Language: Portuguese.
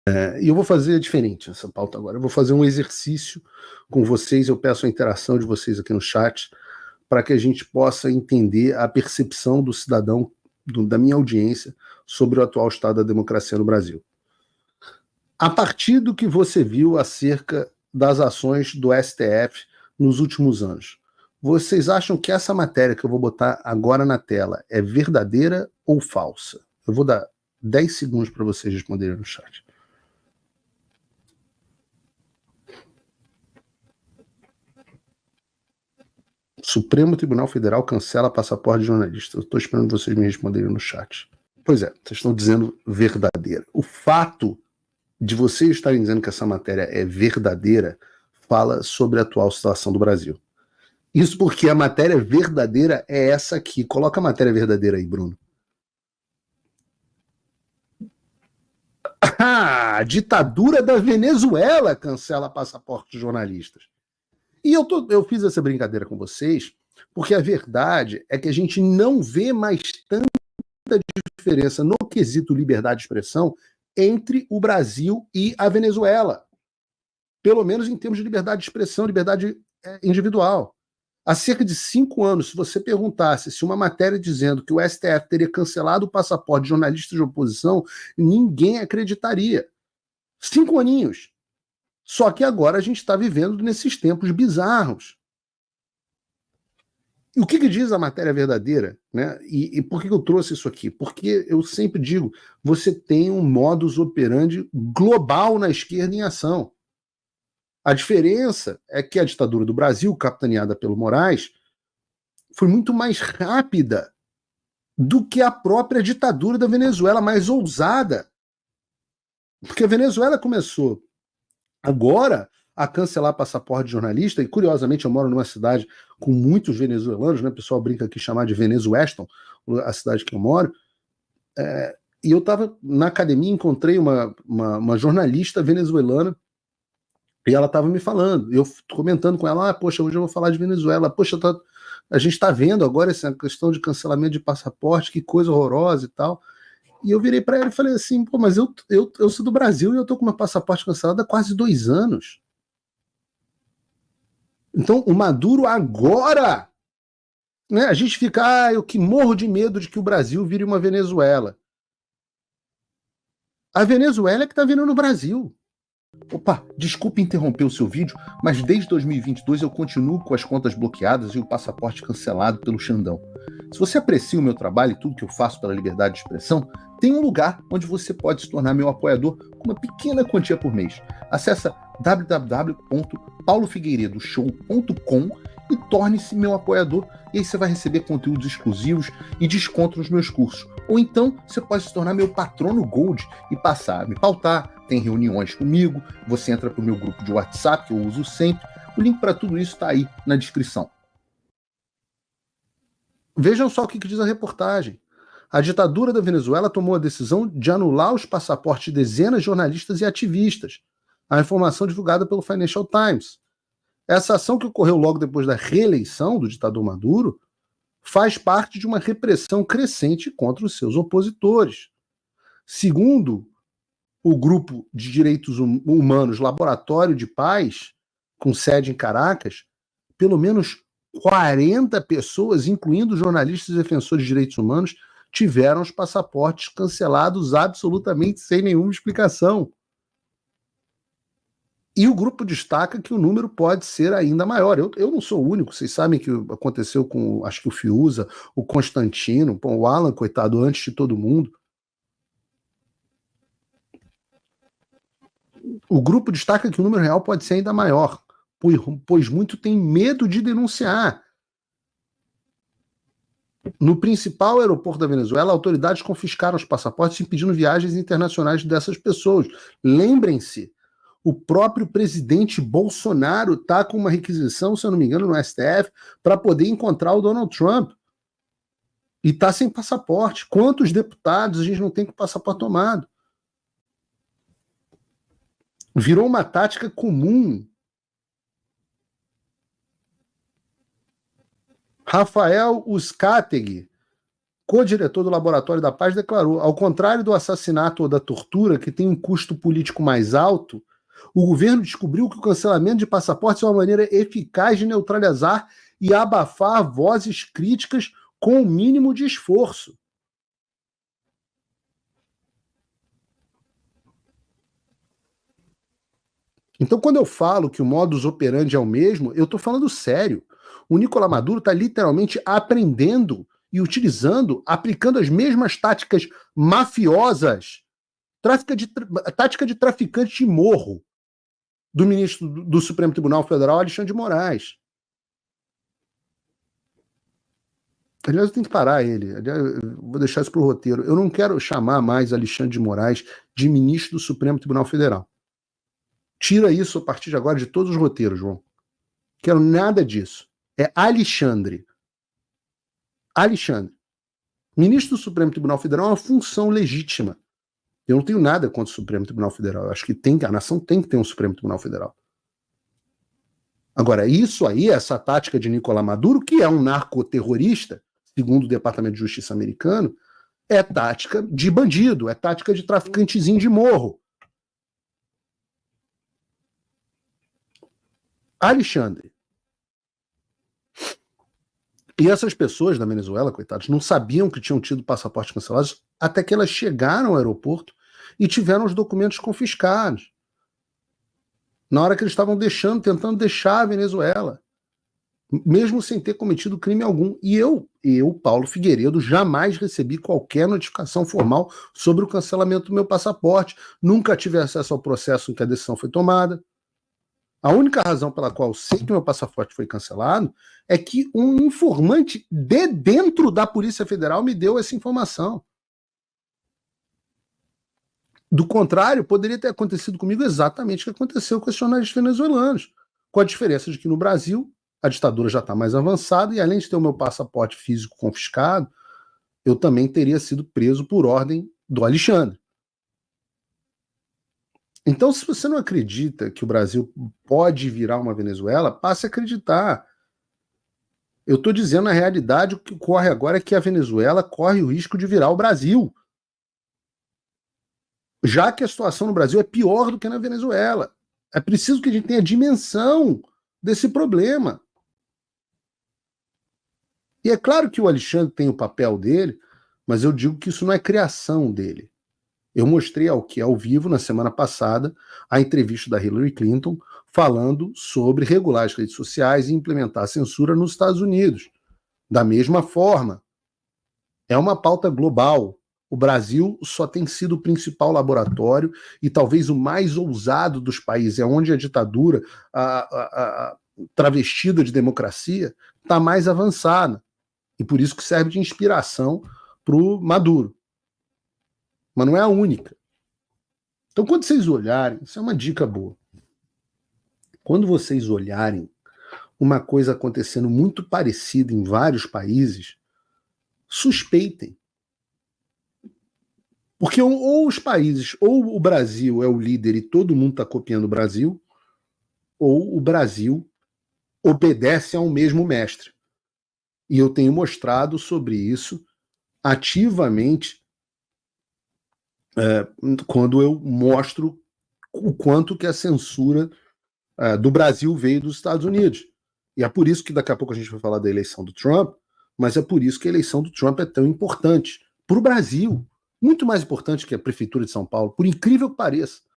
E eu vou fazer diferente essa pauta agora. Eu vou fazer um exercício com vocês. Eu peço a interação de vocês aqui no chat para que a gente possa entender a percepção do cidadão, da minha audiência, sobre o atual estado da democracia no Brasil. A partir do que você viu acerca das ações do STF nos últimos anos, vocês acham que essa matéria que eu vou botar agora na tela é verdadeira ou falsa? Eu vou dar 10 segundos para vocês responderem no chat. Supremo Tribunal Federal cancela passaporte de jornalista. Eu estou esperando vocês me responderem no chat. Pois é, vocês estão dizendo verdadeira. O fato de vocês estarem dizendo que essa matéria é verdadeira fala sobre a atual situação do Brasil. Isso porque a matéria verdadeira é essa aqui. Coloca a matéria verdadeira aí, Bruno. A ditadura da Venezuela cancela passaporte de jornalistas. E eu fiz essa brincadeira com vocês porque a verdade é que a gente não vê mais tanta diferença no quesito liberdade de expressão entre o Brasil e a Venezuela. Pelo menos em termos de liberdade de expressão, liberdade individual. Há cerca de 5 anos, se você perguntasse se uma matéria dizendo que o STF teria cancelado o passaporte de jornalistas de oposição, ninguém acreditaria. 5 aninhos. Só que agora a gente está vivendo nesses tempos bizarros. E o que diz a matéria verdadeira? Né? E por que eu trouxe isso aqui? Porque eu sempre digo, você tem um modus operandi global na esquerda em ação. A diferença é que a ditadura do Brasil, capitaneada pelo Moraes, foi muito mais rápida do que a própria ditadura da Venezuela, mais ousada. Porque a Venezuela começou agora a cancelar passaporte de jornalista, e curiosamente eu moro numa cidade com muitos venezuelanos, né? O pessoal brinca aqui chamar de Venezueston, a cidade que eu moro, e eu estava na academia, encontrei uma jornalista venezuelana, e ela estava me falando, eu comentando com ela, poxa, hoje eu vou falar de Venezuela, poxa, a gente está vendo agora essa questão de cancelamento de passaporte, que coisa horrorosa e tal. E eu virei para ela e falei assim, pô, mas eu sou do Brasil e eu tô com meu passaporte cancelado há quase 2 anos. Então, o Maduro agora, né, a gente fica, eu que morro de medo de que o Brasil vire uma Venezuela. A Venezuela é que está vindo no Brasil. Opa, desculpe interromper o seu vídeo, mas desde 2022 eu continuo com as contas bloqueadas e o passaporte cancelado pelo Xandão. Se você aprecia o meu trabalho e tudo que eu faço pela liberdade de expressão, tem um lugar onde você pode se tornar meu apoiador com uma pequena quantia por mês. Acesse www.paulofigueiredoshow.com e torne-se meu apoiador, e aí você vai receber conteúdos exclusivos e desconto nos meus cursos. Ou então você pode se tornar meu patrono Gold e passar a me pautar, tem reuniões comigo, você entra para o meu grupo de WhatsApp, que eu uso sempre. O link para tudo isso está aí na descrição. Vejam só o que diz a reportagem. A ditadura da Venezuela tomou a decisão de anular os passaportes de dezenas de jornalistas e ativistas. A informação divulgada pelo Financial Times. Essa ação, que ocorreu logo depois da reeleição do ditador Maduro, faz parte de uma repressão crescente contra os seus opositores. Segundo o grupo de direitos humanos Laboratório de Paz, com sede em Caracas, pelo menos 40 pessoas, incluindo jornalistas e defensores de direitos humanos, tiveram os passaportes cancelados absolutamente sem nenhuma explicação. E o grupo destaca que o número pode ser ainda maior. Eu não sou o único, vocês sabem que aconteceu com, acho que o Fiuza, o Constantino, o Alan, coitado, antes de todo mundo. O grupo destaca que o número real pode ser ainda maior, pois muito tem medo de denunciar. No principal aeroporto da Venezuela, autoridades confiscaram os passaportes, impedindo viagens internacionais dessas pessoas. Lembrem-se, o próprio presidente Bolsonaro está com uma requisição, se eu não me engano, no STF, para poder encontrar o Donald Trump. E está sem passaporte. Quantos deputados a gente não tem com passaporte tomado? Virou uma tática comum. Rafael Uzcategui co-diretor do Laboratório da Paz, declarou: ao contrário do assassinato ou da tortura, que tem um custo político mais alto, o governo descobriu que o cancelamento de passaportes é uma maneira eficaz de neutralizar e abafar vozes críticas com o mínimo de esforço. Então, quando eu falo que o modus operandi é o mesmo, eu estou falando sério. O Nicolás Maduro está literalmente aprendendo e utilizando, aplicando as mesmas táticas mafiosas, tática de traficante de morro, do ministro do Supremo Tribunal Federal, Alexandre de Moraes. Aliás, eu tenho que parar ele. Aliás, eu vou deixar isso para o roteiro. Eu não quero chamar mais Alexandre de Moraes de ministro do Supremo Tribunal Federal. Tira isso a partir de agora de todos os roteiros, João. Quero nada disso. É Alexandre. Alexandre. Ministro do Supremo Tribunal Federal é uma função legítima. Eu não tenho nada contra o Supremo Tribunal Federal. Eu acho que a nação tem que ter um Supremo Tribunal Federal. Agora, isso aí, essa tática de Nicolás Maduro, que é um narcoterrorista, segundo o Departamento de Justiça americano, é tática de bandido, é tática de traficantezinho de morro. Alexandre. E essas pessoas da Venezuela, coitados, não sabiam que tinham tido passaportes cancelados até que elas chegaram ao aeroporto e tiveram os documentos confiscados. Na hora que eles estavam tentando deixar a Venezuela, mesmo sem ter cometido crime algum. E eu, Paulo Figueiredo, jamais recebi qualquer notificação formal sobre o cancelamento do meu passaporte. Nunca tive acesso ao processo em que a decisão foi tomada. A única razão pela qual eu sei que meu passaporte foi cancelado é que um informante de dentro da Polícia Federal me deu essa informação. Do contrário, poderia ter acontecido comigo exatamente o que aconteceu com os jornalistas venezuelanos, com a diferença de que no Brasil a ditadura já está mais avançada e além de ter o meu passaporte físico confiscado, eu também teria sido preso por ordem do Alexandre. Então, se você não acredita que o Brasil pode virar uma Venezuela, passe a acreditar. Eu estou dizendo a realidade, o que ocorre agora é que a Venezuela corre o risco de virar o Brasil. Já que a situação no Brasil é pior do que na Venezuela. É preciso que a gente tenha dimensão desse problema. E é claro que o Alexandre tem o papel dele, mas eu digo que isso não é criação dele. Eu mostrei ao vivo, na semana passada, a entrevista da Hillary Clinton falando sobre regular as redes sociais e implementar a censura nos Estados Unidos. Da mesma forma, é uma pauta global. O Brasil só tem sido o principal laboratório e talvez o mais ousado dos países, é onde a ditadura, travestida de democracia, está mais avançada. E por isso que serve de inspiração para o Maduro. Mas não é a única. Então, quando vocês olharem, isso é uma dica boa. Quando vocês olharem uma coisa acontecendo muito parecida em vários países, suspeitem. Porque ou os países, ou o Brasil é o líder e todo mundo está copiando o Brasil, ou o Brasil obedece ao mesmo mestre. E eu tenho mostrado sobre isso ativamente quando eu mostro o quanto que a censura do Brasil veio dos Estados Unidos. E é por isso que daqui a pouco a gente vai falar da eleição do Trump, mas é por isso que a eleição do Trump é tão importante para o Brasil. Muito mais importante que a Prefeitura de São Paulo, por incrível que pareça.